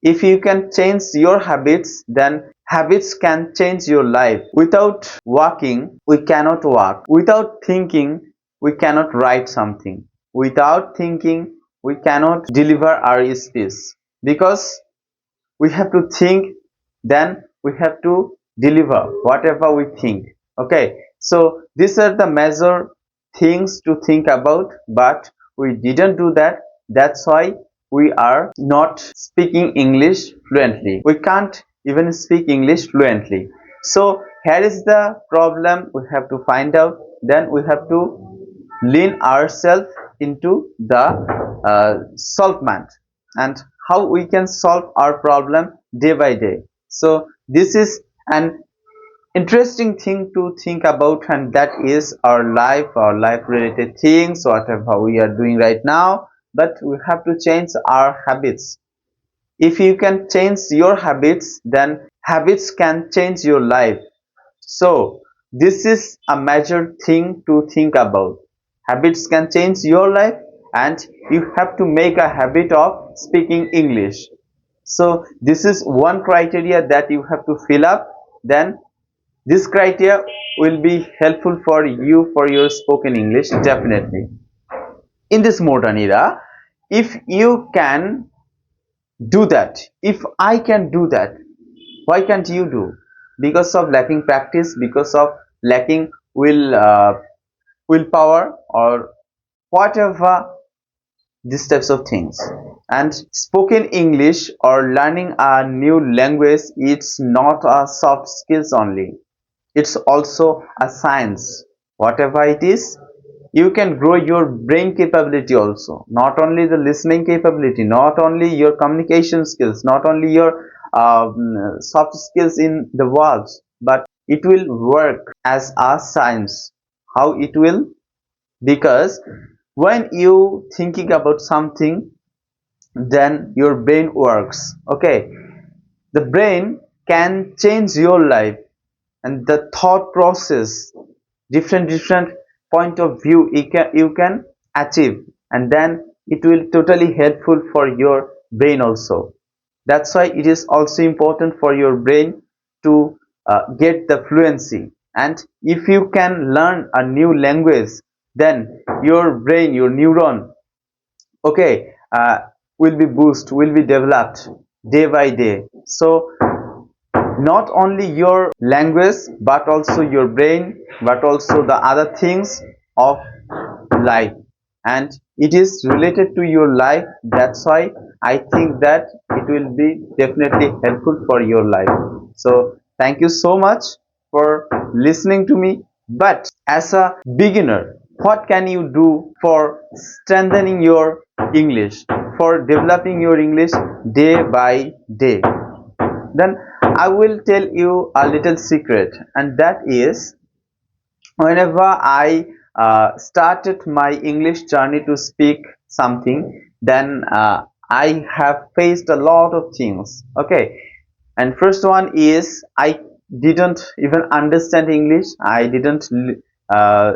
If you can change your habits, then habits can change your life. Without walking, we cannot walk. Without thinking, we cannot write something. Without thinking, we cannot deliver our speech. Because we have to think, then we have to deliver whatever we think. Okay, so these are the major things to think about, but we didn't do that. That's why we are not speaking English fluently. We can't even speak English fluently. So here is the problem we have to find out. Then we have to lean ourselves into the solvement, and how we can solve our problem day by day. So this is an interesting thing to think about, and that is our life related things, whatever we are doing right now. But we have to change our habits. If you can change your habits, then habits can change your life. So this is a major thing to think about. Habits can change your life, and you have to make a habit of speaking English. So this is one criteria that you have to fill up. Then this criteria will be helpful for you for your spoken English, definitely. In this modern era, if you can do that, if I can do that, why can't you do? Because of lacking practice, because of lacking willpower, or whatever, these types of things. And spoken English or learning a new language, it's not a soft skills only, it's also a science. Whatever it is, you can grow your brain capability also, not only the listening capability, not only your communication skills, not only your soft skills in the words, but it will work as a science. How it will? Because when you thinking about something, then your brain works. Okay, the brain can change your life, and the thought process, different point of view you can achieve, and then it will totally helpful for your brain also. That's why it is also important for your brain to get the fluency. And if you can learn a new language, then your brain, your neuron, okay, will be boost, will be developed day by day. So not only your language, but also your brain, but also the other things of life, and it is related to your life. That's why I think that it will be definitely helpful for your life. So thank you so much for listening to me. But as a beginner, what can you do for strengthening your English, for developing your English day by day? Then I will tell you a little secret, and that is, whenever I started my English journey to speak something, then I have faced a lot of things. Okay, and first one is, I didn't even understand English. I didn't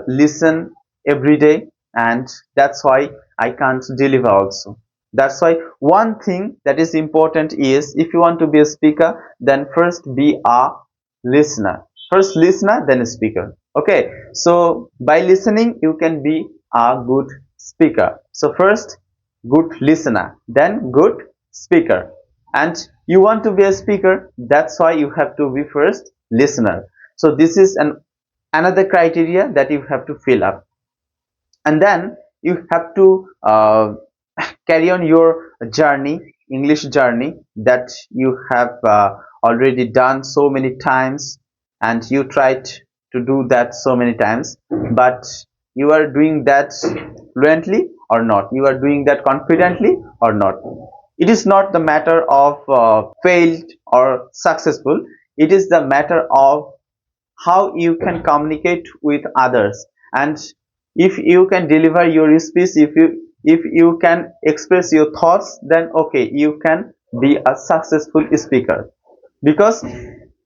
listen every day, and that's why I can't deliver also. That's why one thing that is important is, if you want to be a speaker, then first be a listener. First listener, then a speaker. Okay, so by listening you can be a good speaker. So first good listener, then good speaker. And you want to be a speaker, that's why you have to be first listener. So this is another criteria that you have to fill up. And then you have to carry on your journey, English journey, that you have already done so many times, and you tried to do that so many times, but you are doing that fluently or not, you are doing that confidently or not. It is not the matter of failed or successful, it is the matter of how you can communicate with others. And if you can deliver your speech, if you can express your thoughts, then okay, you can be a successful speaker. Because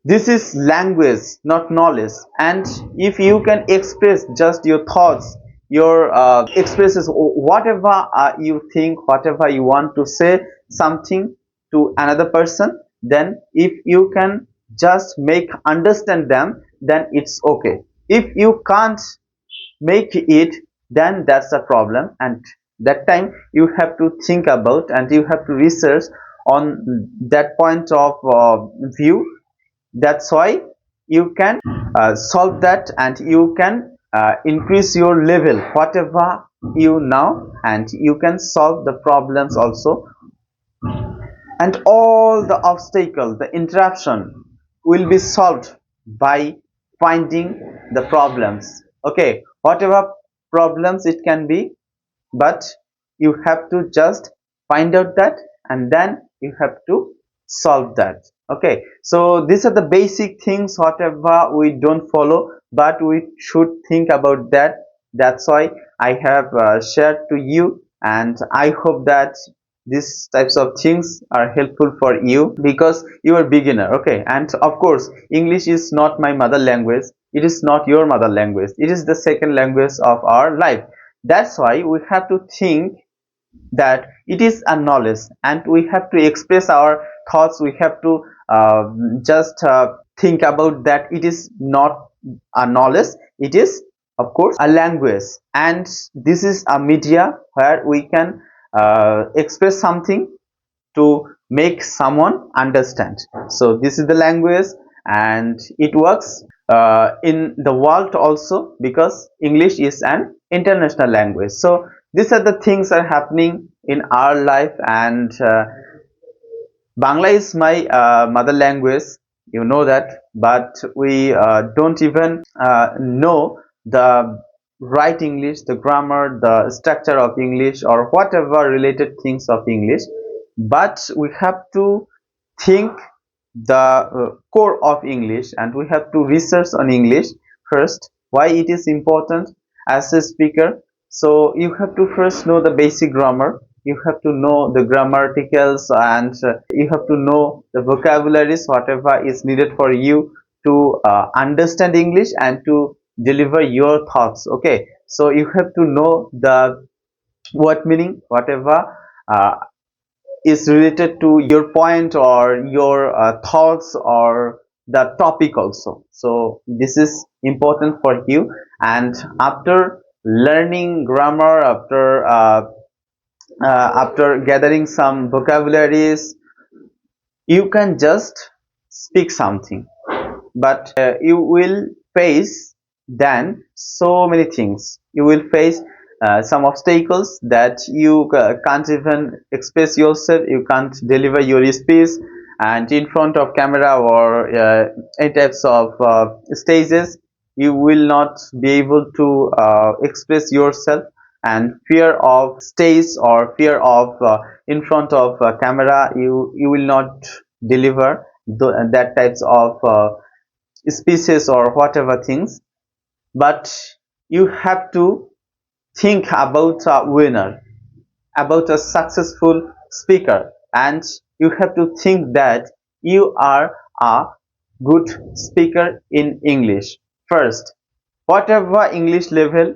this is language, not knowledge. And if you can express just your thoughts, your expresses, whatever you think, whatever you want to say something, to another person, then if you can just make understand them, then it's okay. If you can't make it, then that's a problem, and that time you have to think about and you have to research on that point of view. That's why you can solve that, and you can increase your level whatever you know, and you can solve the problems also, and all the obstacle, the interruption will be solved by finding the problems. Okay, whatever problems it can be, but you have to just find out that, and then you have to solve that. Okay, so these are the basic things whatever we don't follow, but we should think about that. That's why I have shared to you, and I hope that these types of things are helpful for you, because you are beginner. Okay, and of course English is not my mother language, it is not your mother language, it is the second language of our life. That's why we have to think that it is a knowledge, and we have to express our thoughts. We have to just think about that it is not a knowledge, it is of course a language, and this is a media where we can express something to make someone understand. So this is the language, and it works in the world also, because English is an international language. So these are the things are happening in our life, and Bangla is my mother language, you know that, but we don't even know the right English, the grammar, the structure of English, or whatever related things of English. But we have to think the core of English, and we have to research on English first, why it is important as a speaker. So you have to first know the basic grammar, you have to know the grammaticals, and you have to know the vocabularies whatever is needed for you to understand English and to deliver your thoughts. Okay, so you have to know the word meaning whatever uh, is related to your point or your thoughts or the topic also. So this is important for you, and after learning grammar, after gathering some vocabularies, you can just speak something, but you will face then so many things. You will face some obstacles that you can't even express yourself, you can't deliver your speech, and in front of camera or any types of stages you will not be able to express yourself, and fear of stage or fear of in front of camera, you will not deliver that types of speeches or whatever things. But you have to think about a winner, about a successful speaker, and you have to think that you are a good speaker in English first. Whatever English level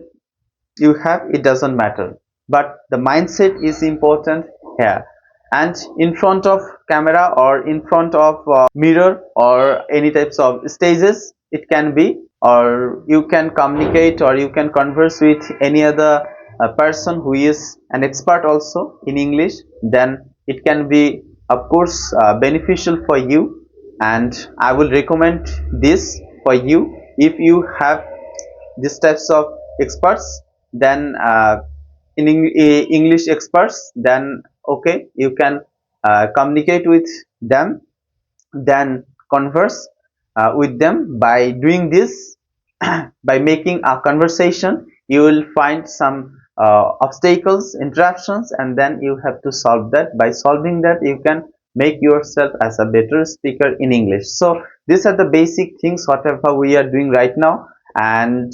you have, it doesn't matter, but the mindset is important here. And in front of camera or in front of mirror or any types of stages, it can be, or you can communicate or you can converse with any other person who is an expert also in English, then it can be of course beneficial for you, and I will recommend this for you. If you have these types of experts, then English experts, then okay, you can communicate with them, then converse with them. By doing this, by making a conversation, you will find some obstacles, interruptions, and then you have to solve that. By solving that, you can make yourself as a better speaker in English. So these are the basic things whatever we are doing right now, and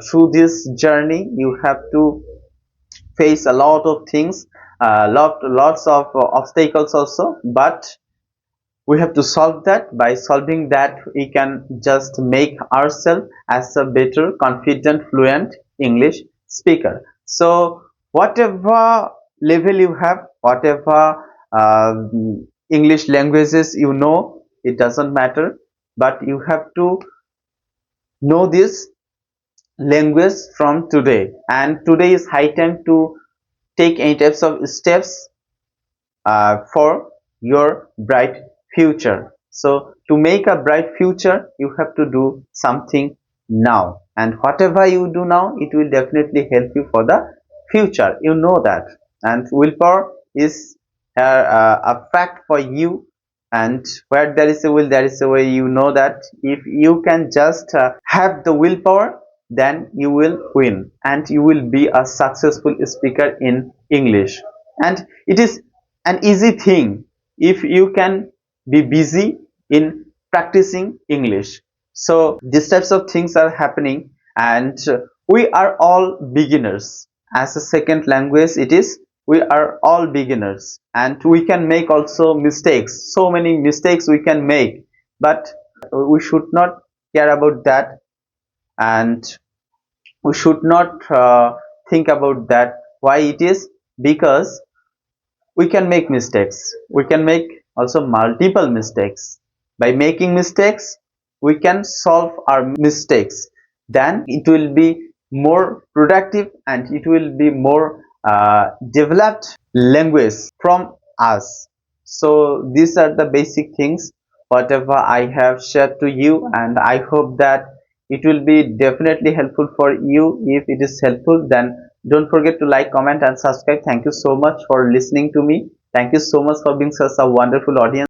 through this journey you have to face a lot of things, lots of obstacles also, but we have to solve that. By solving that, we can just make ourselves as a better, confident, fluent English speaker. So whatever level you have, whatever English languages you know, it doesn't matter, but you have to know this language from today, and today is high time to take any types of steps for your bright future. So to make a bright future, you have to do something now, and whatever you do now, it will definitely help you for the future. You know that, and willpower is a fact for you. And where there is a will, there is a way. You know that if you can just have the willpower, then you will win, and you will be a successful speaker in English. And it is an easy thing if you can be busy in practicing English. So these types of things are happening, and we are all beginners. As a second language, it is, we are all beginners, and we can make also mistakes. So many mistakes we can make, but we should not care about that, and we should not think about that. Why it is? Because we can make mistakes, we can make also multiple mistakes. By making mistakes, we can solve our mistakes, then it will be more productive, and it will be more developed language from us. So these are the basic things whatever I have shared to you, and I hope that it will be definitely helpful for you. If it is helpful, then don't forget to like, comment, and subscribe. Thank you so much for listening to me. Thank you so much for being such a wonderful audience.